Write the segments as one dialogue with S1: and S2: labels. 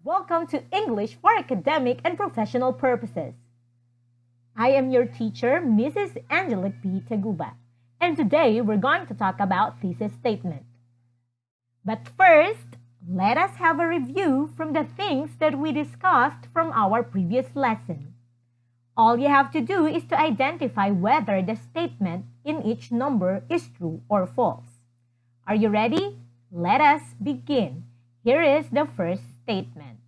S1: Welcome to English for academic and professional purposes. I am your teacher, Mrs. Angelique P. Taguba, and today we're going to talk about thesis statement. But first, let us have a review from the things that we discussed from our previous lesson. All you have to do is to identify whether the statement in each number is true or false. Are you ready? Let us begin. Here is the first statement.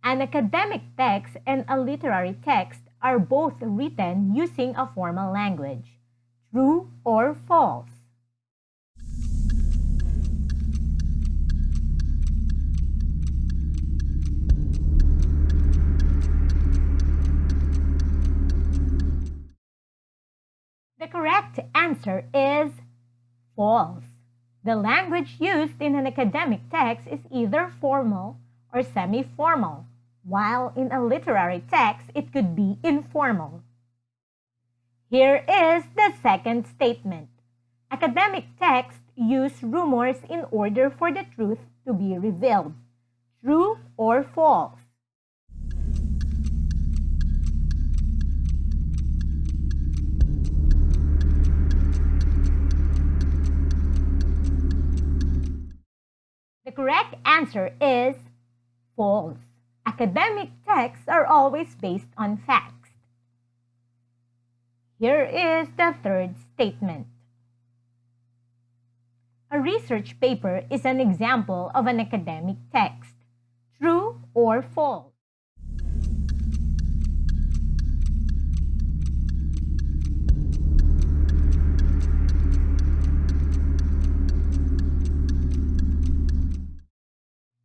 S1: An academic text and a literary text are both written using a formal language. True or false? The correct answer is false. The language used in an academic text is either formal or semi-formal, while in a literary text it could be informal. Here is the second statement. Academic texts use rumors in order for the truth to be revealed. True or false? The correct answer is false. Academic texts are always based on facts. Here is the third statement. A research paper is an example of an academic text. True or false?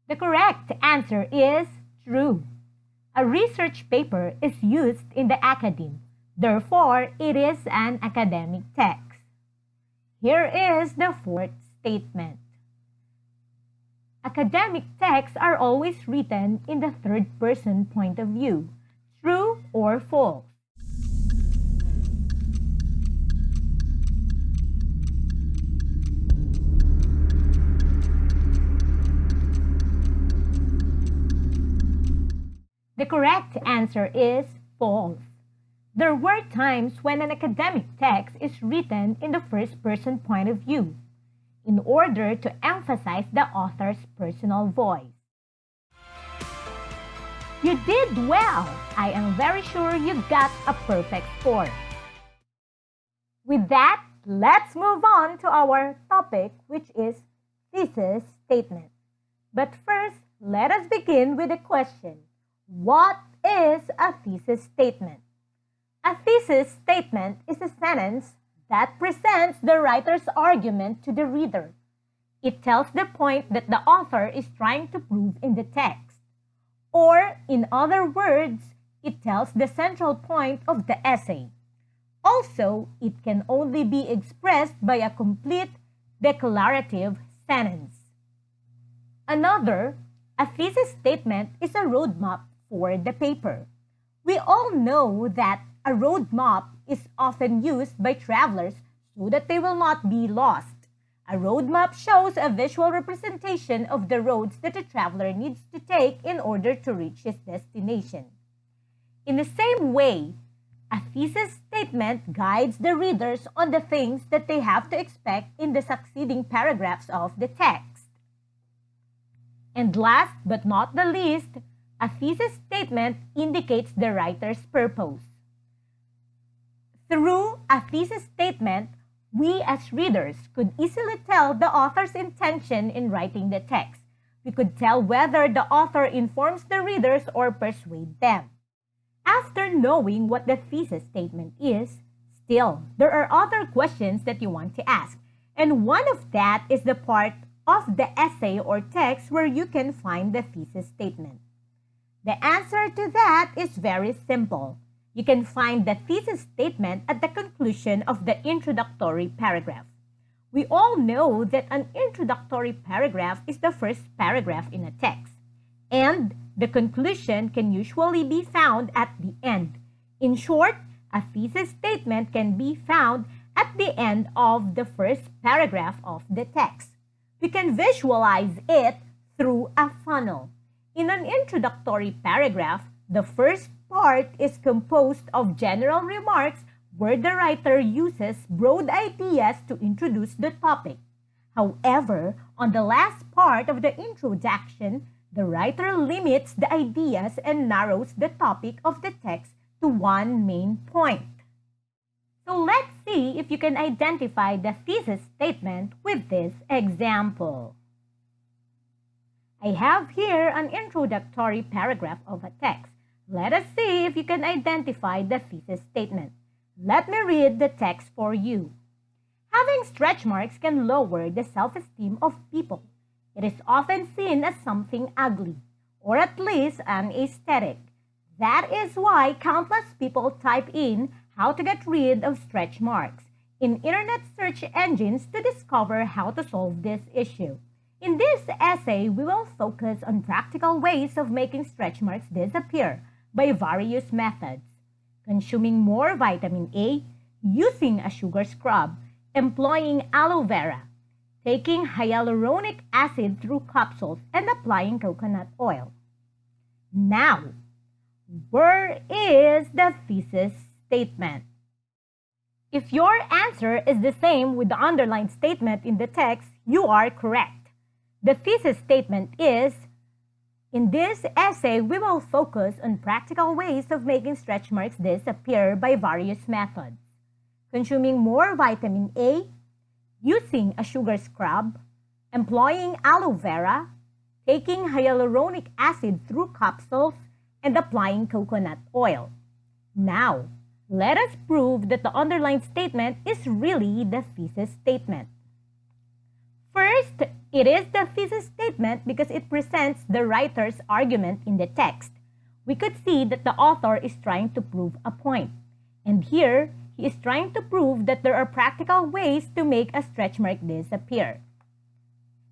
S1: The correct answer is true. A research paper is used in the academe. Therefore, it is an academic text. Here is the fourth statement. Academic texts are always written in the third-person point of view. True or false? The correct answer is false. There were times when an academic text is written in the first-person point of view in order to emphasize the author's personal voice. You did well! I am very sure you got a perfect score. With that, let's move on to our topic, which is thesis statement. But first, let us begin with a question. What is a thesis statement? A thesis statement is a sentence that presents the writer's argument to the reader. It tells the point that the author is trying to prove in the text. Or, in other words, it tells the central point of the essay. Also, it can only be expressed by a complete declarative sentence. A thesis statement is a roadmap for the paper. We all know that a roadmap is often used by travelers so that they will not be lost. A roadmap shows a visual representation of the roads that a traveler needs to take in order to reach his destination. In the same way, a thesis statement guides the readers on the things that they have to expect in the succeeding paragraphs of the text. And last but not the least, a thesis statement indicates the writer's purpose. Through a thesis statement, we as readers could easily tell the author's intention in writing the text. We could tell whether the author informs the readers or persuades them. After knowing what the thesis statement is, still, there are other questions that you want to ask. And one of that is the part of the essay or text where you can find the thesis statement. The answer to that is very simple. You can find the thesis statement at the conclusion of the introductory paragraph. We all know that an introductory paragraph is the first paragraph in a text, and the conclusion can usually be found at the end. In short, a thesis statement can be found at the end of the first paragraph of the text. We can visualize it through a funnel. In an introductory paragraph, the first part is composed of general remarks where the writer uses broad ideas to introduce the topic. However, on the last part of the introduction, the writer limits the ideas and narrows the topic of the text to one main point. So let's see if you can identify the thesis statement with this example. I have here an introductory paragraph of a text. Let us see if you can identify the thesis statement. Let me read the text for you. Having stretch marks can lower the self-esteem of people. It is often seen as something ugly, or at least unaesthetic. That is why countless people type in how to get rid of stretch marks in internet search engines to discover how to solve this issue. In this essay, we will focus on practical ways of making stretch marks disappear by various methods: consuming more vitamin A, using a sugar scrub, employing aloe vera, taking hyaluronic acid through capsules, and applying coconut oil. Now, where is the thesis statement? If your answer is the same with the underlined statement in the text, you are correct. The thesis statement is, in this essay, we will focus on practical ways of making stretch marks disappear by various methods: consuming more vitamin A, using a sugar scrub, employing aloe vera, taking hyaluronic acid through capsules, and applying coconut oil. Now, let us prove that the underlined statement is really the thesis statement. First, it is the thesis statement because it presents the writer's argument in the text. We could see that the author is trying to prove a point. And here, he is trying to prove that there are practical ways to make a stretch mark disappear.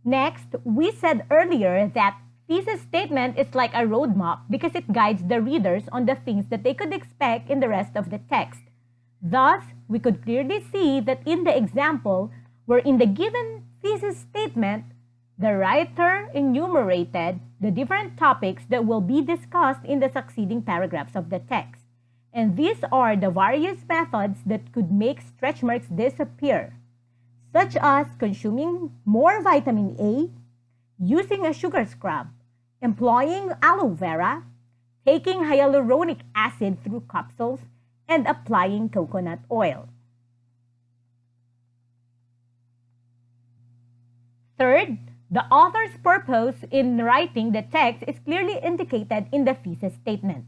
S1: Next, we said earlier that thesis statement is like a roadmap because it guides the readers on the things that they could expect in the rest of the text. Thus, we could clearly see that in the example, where in the given thesis statement, the writer enumerated the different topics that will be discussed in the succeeding paragraphs of the text. And these are the various methods that could make stretch marks disappear, such as consuming more vitamin A, using a sugar scrub, employing aloe vera, taking hyaluronic acid through capsules, and applying coconut oil. Third, the author's purpose in writing the text is clearly indicated in the thesis statement.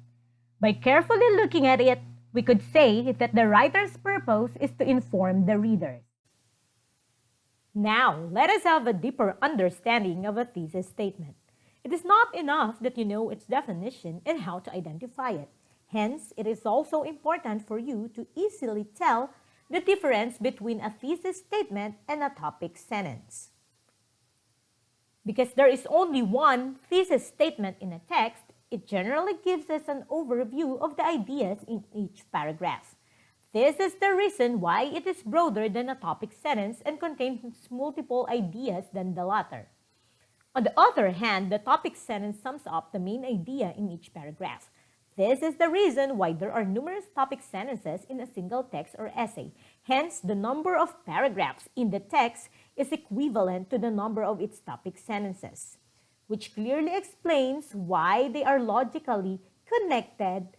S1: By carefully looking at it, we could say that the writer's purpose is to inform the readers. Now, let us have a deeper understanding of a thesis statement. It is not enough that you know its definition and how to identify it. Hence, it is also important for you to easily tell the difference between a thesis statement and a topic sentence. Because there is only one thesis statement in a text, it generally gives us an overview of the ideas in each paragraph. This is the reason why it is broader than a topic sentence and contains multiple ideas than the latter. On the other hand, the topic sentence sums up the main idea in each paragraph. This is the reason why there are numerous topic sentences in a single text or essay. Hence, the number of paragraphs in the text is equivalent to the number of its topic sentences, which clearly explains why they are logically connected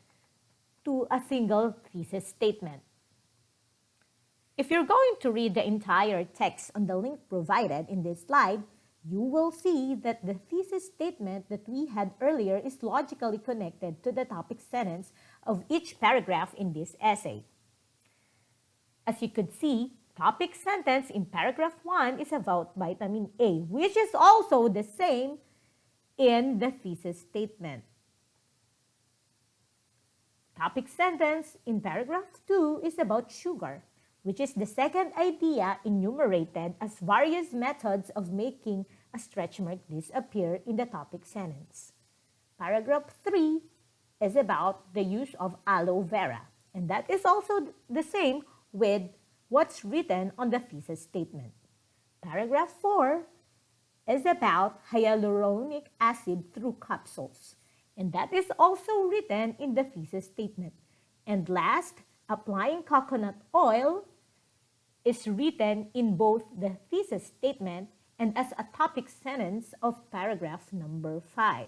S1: to a single thesis statement. If you're going to read the entire text on the link provided in this slide, you will see that the thesis statement that we had earlier is logically connected to the topic sentence of each paragraph in this essay. As you could see, topic sentence in paragraph 1 is about vitamin A, which is also the same in the thesis statement. Topic sentence in paragraph 2 is about sugar, which is the second idea enumerated as various methods of making a stretch mark disappear in the topic sentence. Paragraph 3 is about the use of aloe vera, and that is also the same with what's written on the thesis statement. Paragraph 4 is about hyaluronic acid through capsules. And that is also written in the thesis statement. And last, applying coconut oil is written in both the thesis statement and as a topic sentence of paragraph number 5.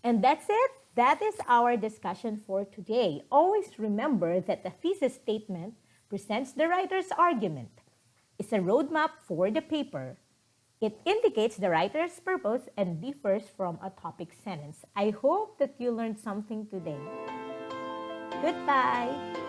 S1: And that's it. That is our discussion for today. Always remember that the thesis statement presents the writer's argument. It's a roadmap for the paper. It indicates the writer's purpose and differs from a topic sentence. I hope that you learned something today. Goodbye.